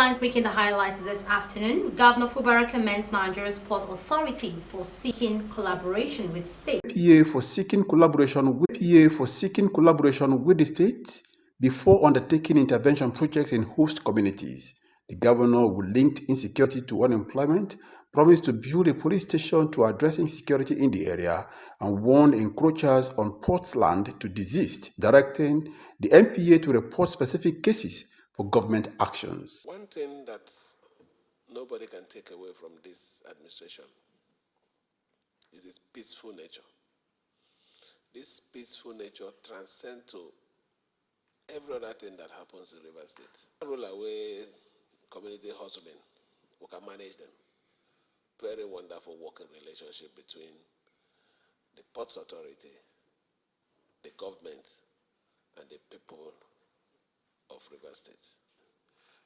headlines making the highlights this afternoon. Governor Fubara commends Nigeria's Port Authority for seeking collaboration with state. PA for seeking collaboration with the state before undertaking intervention projects in host communities. The governor will link insecurity to unemployment, promised to build a police station to address insecurity in the area, and warned encroachers on port's land to desist, directing the MPA to report specific cases for government actions. One thing that nobody can take away from this administration is its peaceful nature. This peaceful nature transcends to every other thing that happens in River State. Roll away community hustling, we can manage them. Very wonderful working relationship between the Ports Authority, the government, and the people of River State.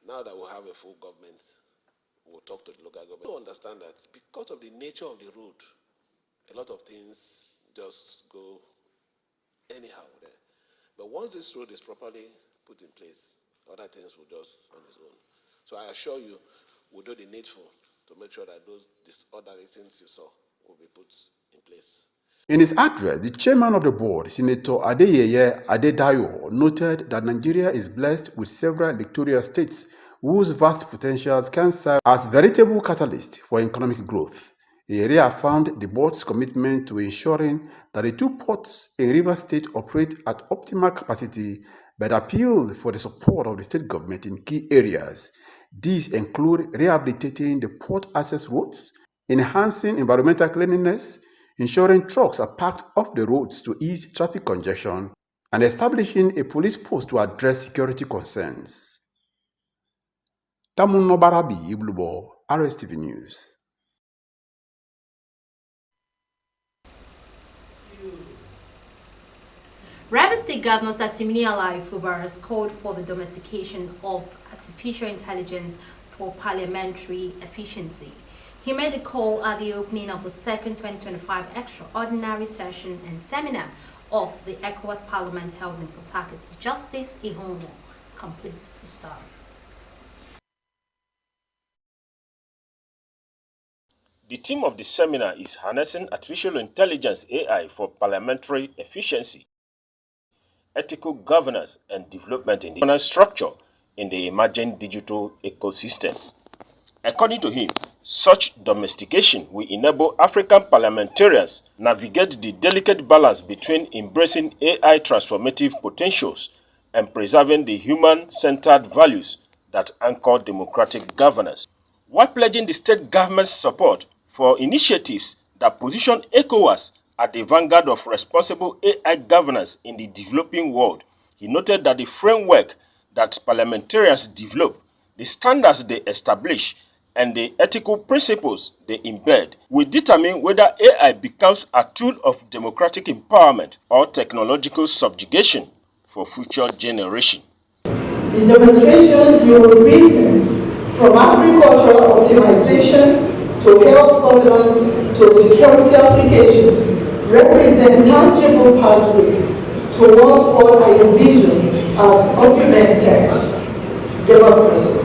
Now that we have a full government, we'll talk to the local government. We understand that because of the nature of the road, a lot of things just go anyhow there. But once this road is properly put in place, other things will just on its own. So I assure you, we'll do the needful to make sure that these other things you saw will be put in place. In his address, the chairman of the board, Senator Adeyeye Adedayo, noted that Nigeria is blessed with several electoral states whose vast potentials can serve as veritable catalysts for economic growth. He reaffirmed the board's commitment to ensuring that the two ports in River State operate at optimal capacity, but appealed for the support of the state government in key areas. These include rehabilitating the port access roads, enhancing environmental cleanliness, ensuring trucks are parked off the roads to ease traffic congestion, and establishing a police post to address security concerns. Tamuno Barabi Iblubo, Rstv News. Rivers State Governor Asimini Alai Fubara has called for the domestication of artificial intelligence for parliamentary efficiency. He made the call at the opening of the second 2025 extraordinary session and seminar of the ECOWAS Parliament held in Port Harcourt. Justice Ihonwo completes the story. The theme of the seminar is Harnessing Artificial Intelligence (AI) for Parliamentary Efficiency, Ethical Governance and Development in the governance structure in the emerging digital ecosystem. According to him, such domestication will enable African parliamentarians navigate the delicate balance between embracing AI transformative potentials and preserving the human-centered values that anchor democratic governance, while pledging the state government's support for initiatives that position ECOWAS at the vanguard of responsible AI governance in the developing world. He noted that the framework that parliamentarians develop, the standards they establish, and the ethical principles they embed will determine whether AI becomes a tool of democratic empowerment or technological subjugation for future generations. The demonstrations you will witness, from agricultural optimization to health surveillance to security applications, represent tangible pathways towards what I envision as augmented democracy,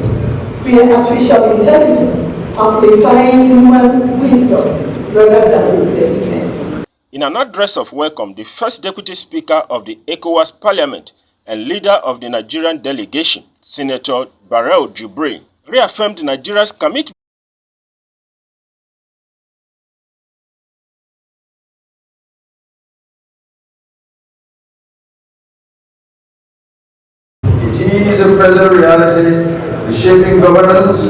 where artificial intelligence amplifies human wisdom rather than replacement. In an address of welcome, the first Deputy Speaker of the ECOWAS Parliament and leader of the Nigerian delegation, Senator Barrel Jubril, reaffirmed Nigeria's commitment It is a present reality reshaping governance,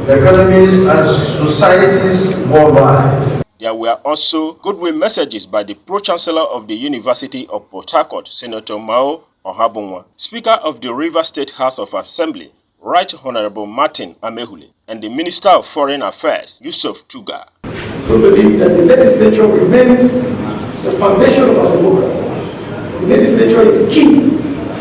economies, and societies worldwide. There were also goodwill messages by the Pro-Chancellor of the University of Port Harcourt, Senator Mao Ohabunwa, Speaker of the River State House of Assembly, Right Honorable Martin Amehule, and the Minister of Foreign Affairs, Yusuf Tuga. We believe that the legislature remains the foundation of our democracy. The legislature is key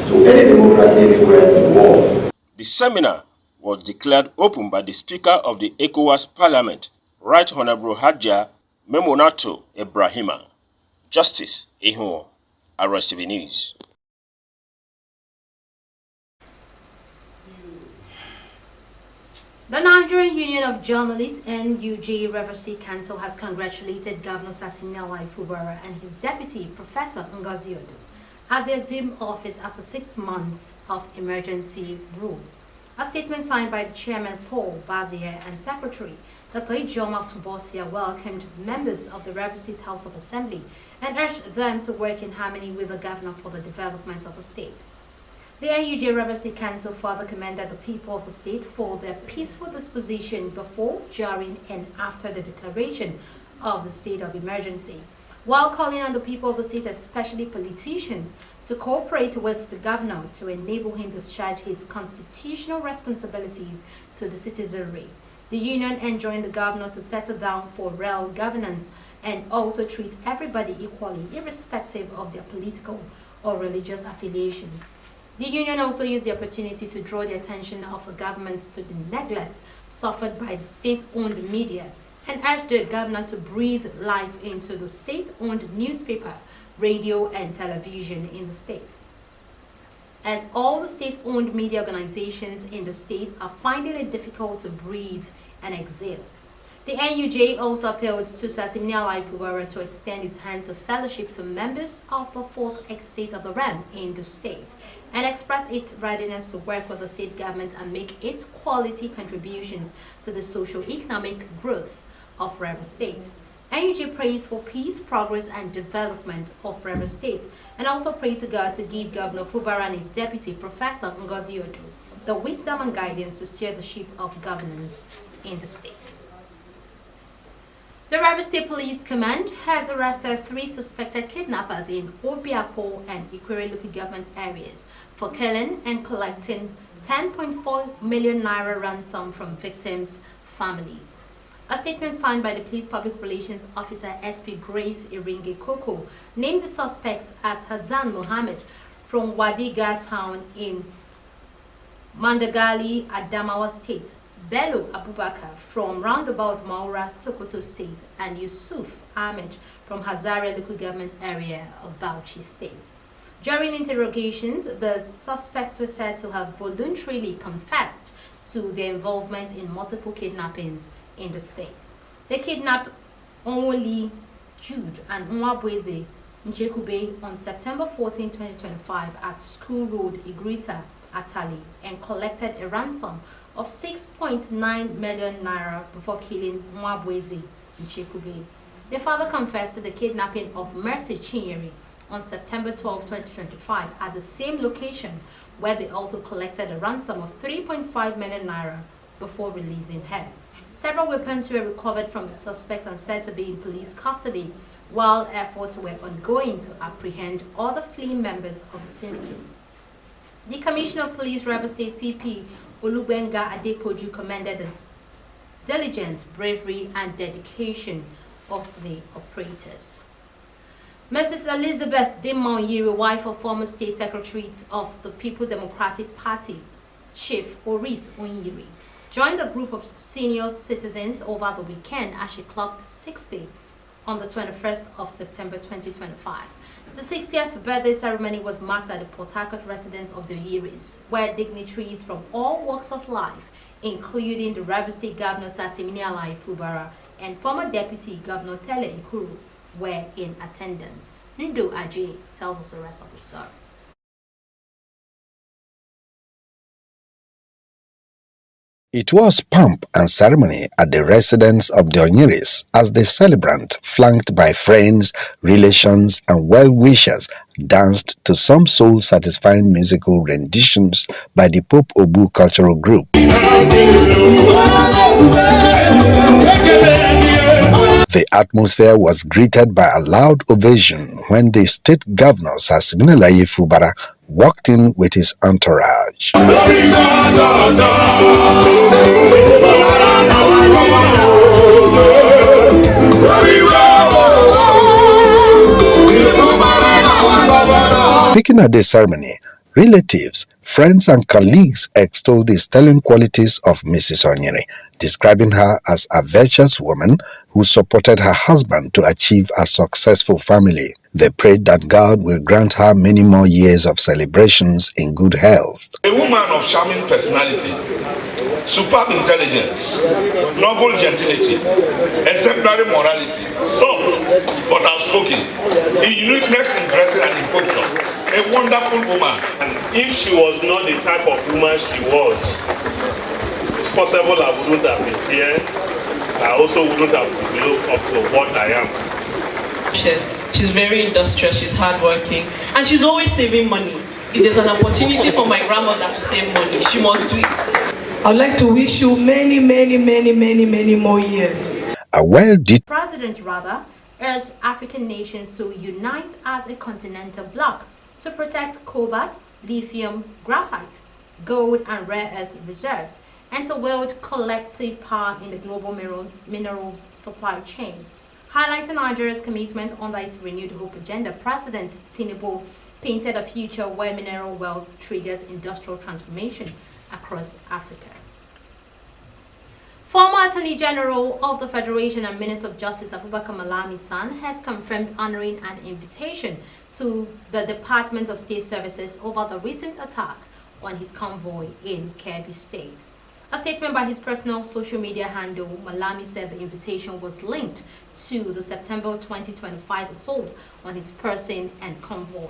to any democracy anywhere in the world. The seminar was declared open by the Speaker of the ECOWAS Parliament, Right Honorable Hajia Memonato Ibrahima. Justice Ihonwo, Rstv News. The Nigerian Union of Journalists (NUJ) Rstv Council has congratulated Governor Sasimina Fubara and his deputy, Professor Ngozi Odo, as they assume office after 6 months of emergency rule. A statement signed by the chairman Paul Bazier and secretary Dr. Ijoma Tubosia welcomed members of the Rivers State House of Assembly and urged them to work in harmony with the governor for the development of the state. The NUJ Rivers State Council further commended the people of the state for their peaceful disposition before, during, and after the declaration of the state of emergency, while calling on the people of the state, especially politicians, to cooperate with the governor to enable him to discharge his constitutional responsibilities to the citizenry. The union enjoined the governor to settle down for real governance and also treat everybody equally, irrespective of their political or religious affiliations. The union also used the opportunity to draw the attention of the government to the neglect suffered by the state-owned media and urged the governor to breathe life into the state-owned newspaper, radio, and television in the state, as all the state-owned media organizations in the state are finding it difficult to breathe and exhale. The NUJ also appealed to Sasimina Fubara to extend his hands of fellowship to members of the 4th estate of the realm in the state and express its readiness to work with the state government and make its quality contributions to the socio-economic growth of Rivers State. NUJ prays for peace, progress, and development of Rivers State and also prayed to God to give Governor Fubara and his deputy, Professor Ngozi Odo, the wisdom and guidance to steer the ship of governance in the state. The Rivers State Police Command has arrested 3 suspected kidnappers in Obiako and Ikwere local government areas for killing and collecting 10.4 million naira ransom from victims' families. A statement signed by the Police Public Relations Officer SP Grace Iringe Koko named the suspects as Hassan Mohammed from Wadiga town in Mandagali, Adamawa State, Bello Abubakar from roundabout Maura, Sokoto State, and Yusuf Ahmed from Hazare local government area of Bauchi State. During interrogations, the suspects were said to have voluntarily confessed to their involvement in multiple kidnappings in the state. They kidnapped Onwoli Jude and Mwabweze Njekube on September 14, 2025 at School Road, Igrita, Atali, and collected a ransom of 6.9 million naira before killing Mwabweze Njekube. The father confessed to the kidnapping of Mercy Chinyeri on September 12, 2025 at the same location where they also collected a ransom of 3.5 million naira before releasing her. Several weapons were recovered from the suspects and said to be in police custody, while efforts were ongoing to apprehend other fleeing members of the syndicate. The Commissioner of Police, Rivers State CP Olubenga Adepoju, commended the diligence, bravery, and dedication of the operatives. Mrs. Elizabeth Dimon-Yiri, wife of former State Secretary of the People's Democratic Party, Chief Oris Onyiri, joined a group of senior citizens over the weekend as she clocked 60 on the 21st of September 2025. The 60th birthday ceremony was marked at the Port Harcourt residence of the Oyiris, where dignitaries from all walks of life, including the Rivers State Governor Sasimina Fubara and former Deputy Governor Tele Ikuru, were in attendance. Ndo Ajay tells us the rest of the story. It was pomp and ceremony at the residence of the Onyiris as the celebrant, flanked by friends, relations, and well-wishers, danced to some soul-satisfying musical renditions by the Pope Obu Cultural Group. The atmosphere was greeted by a loud ovation when the state governor, Sasimina Fubara, walked in with his entourage. Speaking at the ceremony, relatives, friends, and colleagues extolled the sterling qualities of Mrs. Onyiri, describing her as a virtuous woman who supported her husband to achieve a successful family. They prayed that God will grant her many more years of celebrations in good health. A woman of charming personality, superb intelligence, noble gentility, exemplary morality, soft but outspoken, a uniqueness in dressing and in culture, a wonderful woman. And if she was not the type of woman she was, it's possible I wouldn't have been here. I also wouldn't have developed up to what I am. She's very industrious, she's hardworking, and she's always saving money. If there's an opportunity for my grandmother to save money, she must do it. I'd like to wish you many more years. President urged African nations to unite as a continental bloc to protect cobalt, lithium, graphite, gold and rare earth reserves, and to wield collective power in the global minerals supply chain. Highlighting Nigeria's commitment under its renewed hope agenda, President Tinubu painted a future where mineral wealth triggers industrial transformation across Africa. Former Attorney General of the Federation and Minister of Justice Abubakar Malami's son has confirmed honoring an invitation to the Department of State Services over the recent attack on his convoy in Kebbi State. A statement by his personal social media handle, Malami said the invitation was linked to the September 2025 assault on his person and convoy.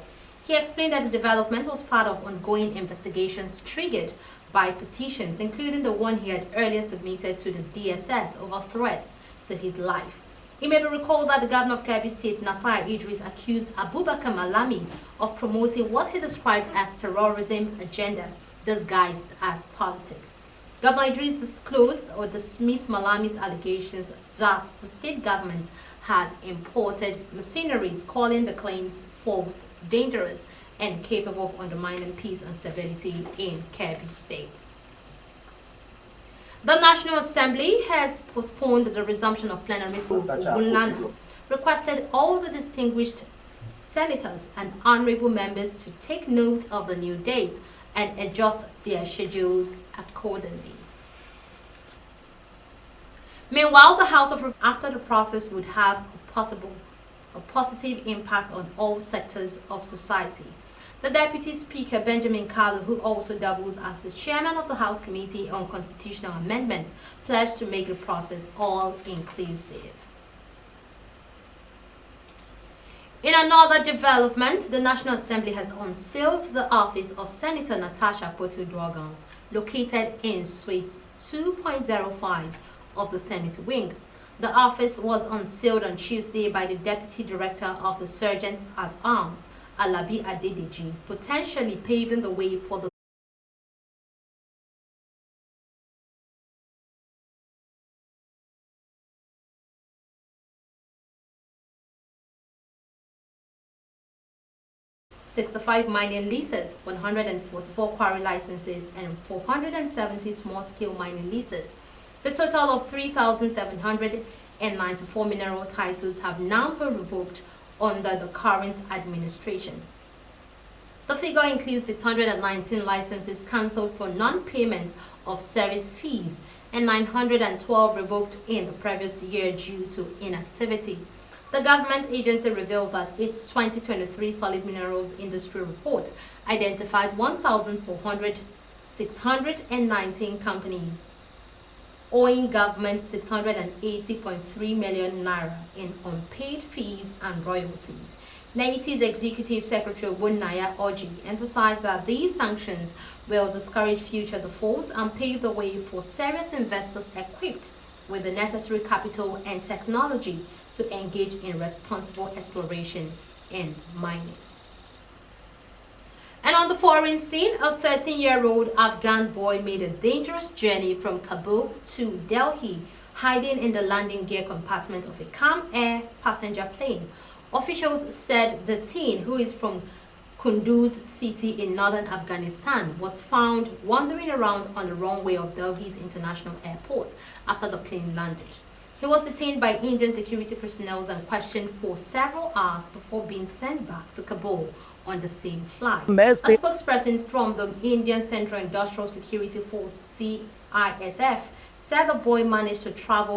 He explained that the development was part of ongoing investigations triggered by petitions, including the one he had earlier submitted to the DSS over threats to his life. It may be recalled that the governor of Kebbi State, Nasir Idris, accused Abubakar Malami of promoting what he described as terrorism agenda disguised as politics. Governor Idris disclosed or dismissed Malami's allegations that the state government had imported mercenaries, calling the claims false, dangerous, and capable of undermining peace and stability in Kebbi State. The National Assembly has postponed the resumption of plenary session, requested all the distinguished senators and honorable members to take note of the new date and adjust their schedules accordingly. Meanwhile, the House of after the process would have a positive impact on all sectors of society. The Deputy Speaker, Benjamin Kalu, who also doubles as the chairman of the House Committee on Constitutional Amendment, pledged to make the process all-inclusive. In another development, the National Assembly has unsealed the office of Senator Natasha Akpoti-Uduaghan, located in Suite 2.05 of the Senate wing. The office was unsealed on Tuesday by the Deputy Director of the Sergeant-at-Arms, Alabi Adedeji, potentially paving the way for the $65 mining leases, 144 quarry licenses, and 470 small-scale mining leases. The total of 3,794 mineral titles have now been revoked under the current administration. The figure includes 619 licenses cancelled for non-payment of service fees and 912 revoked in the previous year due to inactivity. The government agency revealed that its 2023 solid minerals industry report identified 619 companies owing government 680.3 million naira in unpaid fees and royalties. NAIT's Executive Secretary Wunaya Oji emphasized that these sanctions will discourage future defaults and pave the way for serious investors equipped with the necessary capital and technology to engage in responsible exploration and mining. And on the foreign scene, a 13-year-old Afghan boy made a dangerous journey from Kabul to Delhi, hiding in the landing gear compartment of a Calm Air passenger plane. Officials said the teen, who is from Kunduz city in northern Afghanistan, was found wandering around on the runway of Delhi's international airport after the plane landed. He was detained by Indian security personnel and questioned for several hours before being sent back to Kabul on the same flight. A spokesperson from the Indian Central Industrial Security Force, CISF, said the boy managed to travel